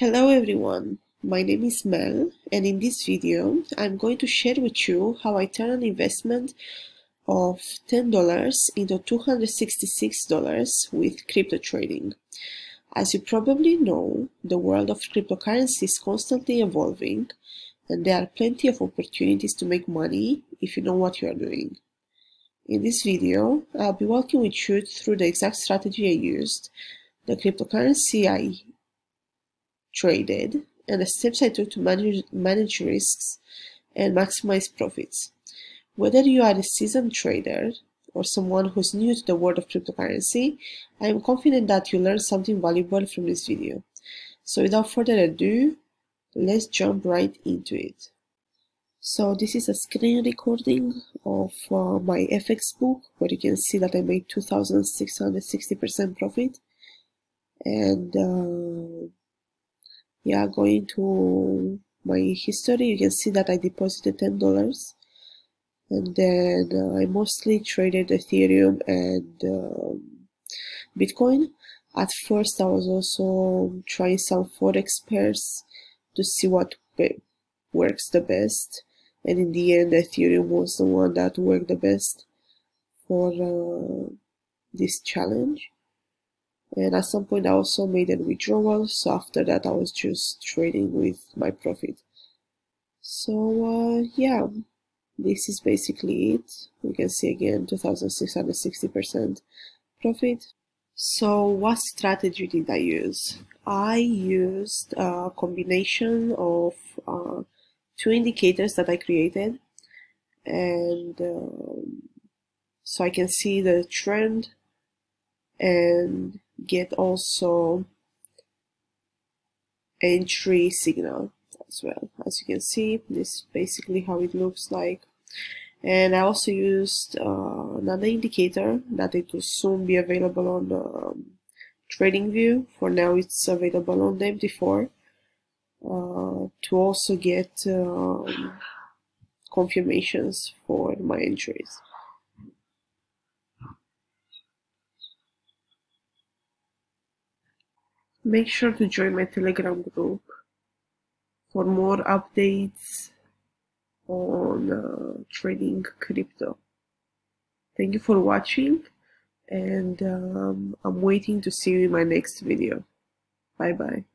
Hello everyone, my name is Mel, and in this video I'm going to share with you how I turn an investment of $10 into $266 with crypto trading. As you probably know, the world of cryptocurrency is constantly evolving, and there are plenty of opportunities to make money if you know what you are doing. In this video, I'll be walking with you through the exact strategy I used, the cryptocurrency I traded, and the steps I took to manage risks and maximize profits. Whether you are a seasoned trader or someone who's new to the world of cryptocurrency, I am confident that you'll learn something valuable from this video. So without further ado, let's jump right into it. So this is a screen recording of my FX book, where you can see that I made 2,660% profit. And yeah, going to my history, you can see that I deposited $10, and then I mostly traded Ethereum and Bitcoin. At first I was also trying some Forex pairs to see what works the best, and in the end Ethereum was the one that worked the best for this challenge. And at some point I also made a withdrawal, so after that I was just trading with my profit. So yeah, this is basically it. You can see again 2,660% profit. So what strategy did I use? I used a combination of two indicators that I created, and so I can see the trend and get also entry signal as well. As you can see, this is basically how it looks like. And I also used another indicator that it will soon be available on TradingView. For now it's available on the MT4 to also get confirmations for my entries. Make sure to join my Telegram group for more updates on trading crypto. Thank you for watching, and I'm waiting to see you in my next video. Bye bye.